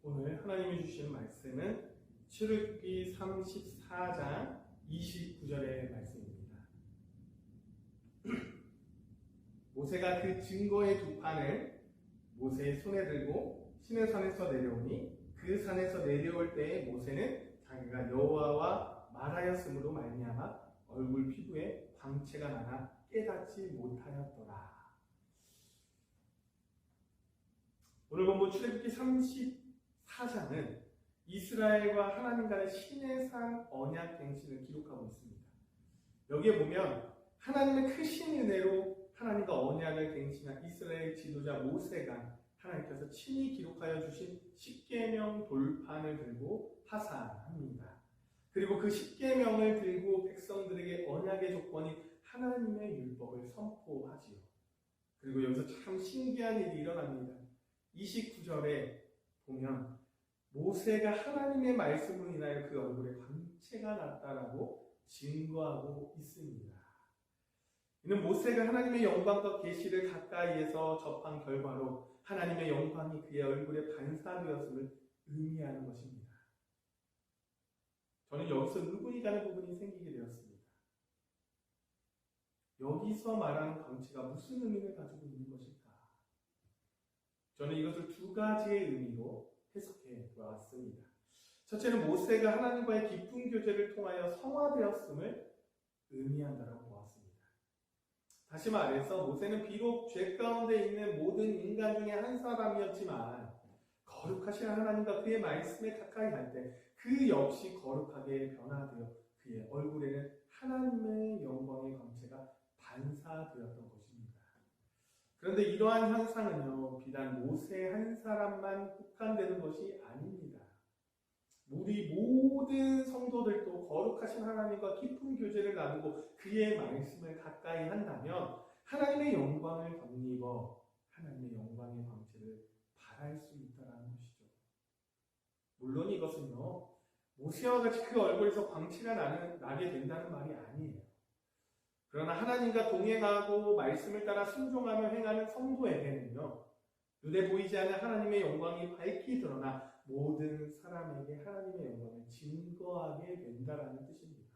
오늘 하나님이 주신 말씀은 출애굽기 34장 29절의 말씀입니다. 모세가 그 증거의 두 판을 모세의 손에 들고 시내산에서 내려오니 그 산에서 내려올 때에 모세는 자기가 여호와와 말하였으므로 말미암아 얼굴 피부에 광채가 나나 깨닫지 못하였더라. 오늘 본문 출애굽기 34장은 이스라엘과 하나님 간의 시내산 언약 갱신을 기록하고 있습니다. 여기에 보면 하나님의 크신 은혜로 하나님과 언약을 갱신한 이스라엘 지도자 모세가 하나님께서 친히 기록하여 주신 십계명 돌판을 들고 하산합니다. 그리고 그 십계명을 들고 백성들에게 언약의 조건인 하나님의 율법을 선포하지요. 그리고 여기서 참 신기한 일이 일어납니다. 29절에 보면 모세가 하나님의 말씀으로 인하여 그 얼굴에 광채가 났다라고 증거하고 있습니다. 이는 모세가 하나님의 영광과 계시를 가까이에서 접한 결과로 하나님의 영광이 그의 얼굴에 반사되었음을 의미하는 것입니다. 저는 여기서 의문이 가는 부분이 생기게 되었습니다. 여기서 말하는 광채가 무슨 의미를 가지고 있는 것일까? 저는 이것을 두 가지의 의미로 해석해 보았습니다. 첫째는 모세가 하나님과의 깊은 교제를 통하여 성화되었음을 의미한다고 보았습니다. 다시 말해서 모세는 비록 죄 가운데 있는 모든 인간 중에 한 사람이었지만 거룩하신 하나님과 그의 말씀에 가까이 할 때 그 역시 거룩하게 변화되어 그의 얼굴에는 하나님의 영광의 광채가 반사되었던 것입니다. 그런데 이러한 현상은요, 비단 모세 한 사람만 국한되는 것이 아닙니다. 우리 모든 성도들도 거룩하신 하나님과 깊은 교제를 나누고 그의 말씀을 가까이 한다면 하나님의 영광을 덧입어 하나님의 영광의 광채를 발할 수 있다는 것이죠. 물론 이것은요, 모세와 같이 그 얼굴에서 광채가 나게 된다는 말이 아니에요. 그러나 하나님과 동행하고 말씀을 따라 순종하며 행하는 성도에게는요, 눈에 보이지 않는 하나님의 영광이 밝히 드러나 모든 사람에게 하나님의 영광을 증거하게 된다는 뜻입니다.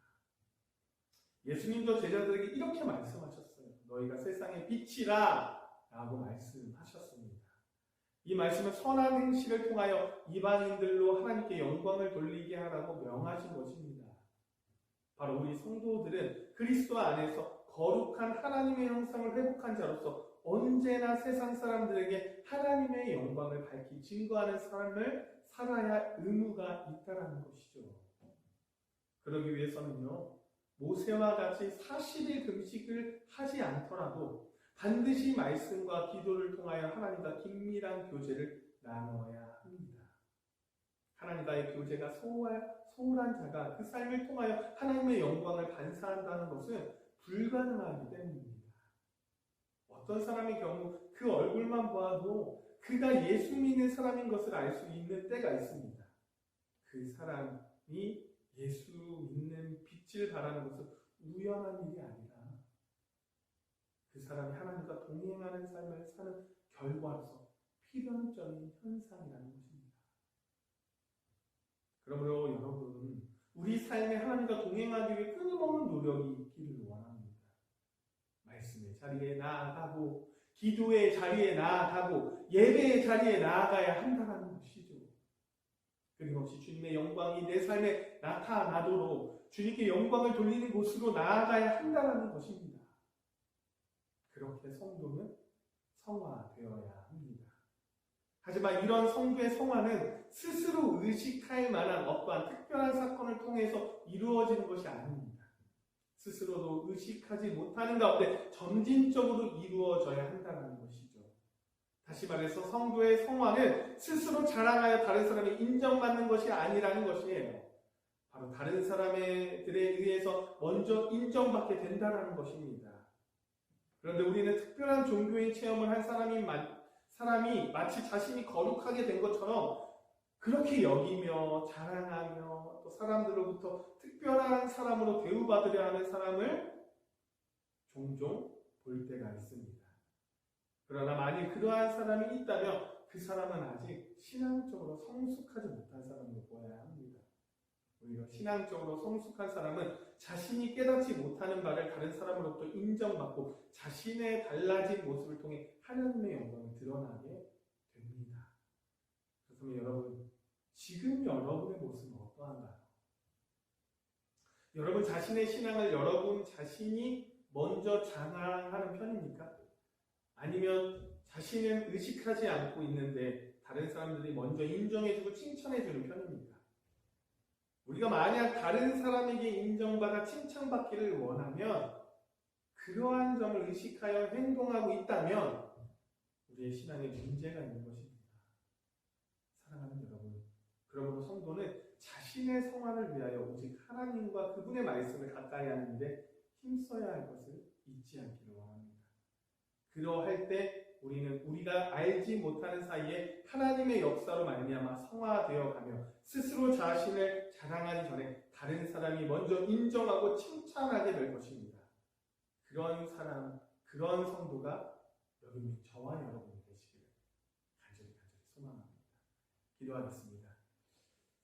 예수님도 제자들에게 이렇게 말씀하셨어요. 너희가 세상의 빛이라 라고 말씀하셨습니다. 이 말씀은 선한 행실을 통하여 이방인들로 하나님께 영광을 돌리게 하라고 명하신 것입니다. 바로 우리 성도들은 그리스도 안에서 거룩한 하나님의 형상을 회복한 자로서 언제나 세상 사람들에게 하나님의 영광을 밝히 증거하는 삶을 살아야 의무가 있다는 것이죠. 그러기 위해서는요, 모세와 같이 40일 금식을 하지 않더라도 반드시 말씀과 기도를 통하여 하나님과 긴밀한 교제를 나눠야 합니다. 하나님과의 교제가 소홀한 자가 그 삶을 통하여 하나님의 영광을 반사한다는 것은 불가능하기 때문입니다. 어떤 사람의 경우 그 얼굴만 보아도 그가 예수 믿는 사람인 것을 알 수 있는 때가 있습니다. 그 사람이 예수 믿는 빛을 바라는 것은 우연한 일이 아니라 그 사람이 하나님과 동행하는 삶을 사는 결과로서 필연적인 현상이라는 것입니다. 그러므로 여러분, 우리 삶에 하나님과 동행하기 위해 끊임없는 노력이 있기를 원합니다. 말씀의 자리에 나아가고 기도의 자리에 나아가고 예배의 자리에 나아가야 한다는 것이죠. 끊임없이 주님의 영광이 내 삶에 나타나도록 주님께 영광을 돌리는 곳으로 나아가야 한다는 것입니다. 그렇게 성도는 성화되어야 합니다. 하지만 이런 성도의 성화는 스스로 의식할 만한 어떠한 특별한 사건을 통해서 이루어지는 것이 아닙니다. 스스로도 의식하지 못하는 가운데 점진적으로 이루어져야 한다는 것이죠. 다시 말해서 성도의 성화는 스스로 자랑하여 다른 사람이 인정받는 것이 아니라는 것이에요. 바로 다른 사람들에 의해서 먼저 인정받게 된다는 것입니다. 그런데 우리는 특별한 종교인 체험을 한 사람이 마치 자신이 거룩하게 된 것처럼 그렇게 여기며 자랑하며 또 사람들로부터 특별한 사람으로 대우받으려 하는 사람을 종종 볼 때가 있습니다. 그러나 만일 그러한 사람이 있다면 그 사람은 아직 신앙적으로 성숙하지 못한 사람으로 보아야 합니다. 오히려 신앙적으로 성숙한 사람은 자신이 깨닫지 못하는 바를 다른 사람으로부터 인정받고 자신의 달라진 모습을 통해 하나님의 영광을 드러나게 됩니다. 그렇다면 여러분, 지금 여러분의 모습은 어떠한가요? 여러분 자신의 신앙을 여러분 자신이 먼저 자랑하는 편입니까? 아니면 자신은 의식하지 않고 있는데 다른 사람들이 먼저 인정해주고 칭찬해주는 편입니까? 우리가 만약 다른 사람에게 인정받아 칭찬받기를 원하면 그러한 점을 의식하여 행동하고 있다면 우리의 신앙에 문제가 있는 것입니다. 사랑하는 여러분, 그러므로 성도는 자신의 성화를 위하여 오직 하나님과 그분의 말씀을 가까이 하는데 힘써야 할 것을 잊지 않기를 원합니다. 그러할 때 우리는 우리가 알지 못하는 사이에 하나님의 역사로 말미암아 성화되어 가며 스스로 자신을 자랑하기 전에 다른 사람이 먼저 인정하고 칭찬하게 될 것입니다. 그런 사람, 그런 성도가 여기 있는 저와 여러분이 되시기를 간절히 소망합니다. 기도하겠습니다.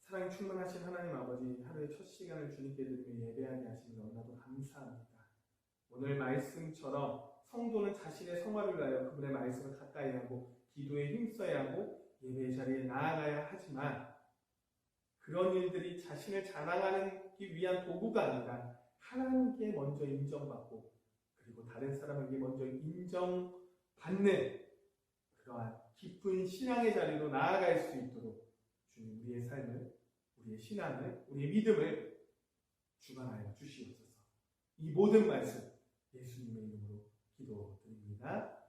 사랑이 충만하신 하나님 아버지, 하루의 첫 시간을 주님께 드리며 예배하게 하시니 너무나도 감사합니다. 오늘 말씀처럼 성도는 자신의 성화를 위하여 그분의 말씀을 가까이 하고 기도에 힘써야 하고 예배의 자리에 나아가야 하지만 그런 일들이 자신을 자랑하기 위한 도구가 아니라 하나님께 먼저 인정받고 그리고 다른 사람에게 먼저 인정받는 그러한 깊은 신앙의 자리로 나아갈 수 있도록 주님 우리의 삶을, 우리의 신앙을, 우리의 믿음을 주관하여 주시옵소서. 이 모든 말씀 예수님의 이름으로 기도드립니다.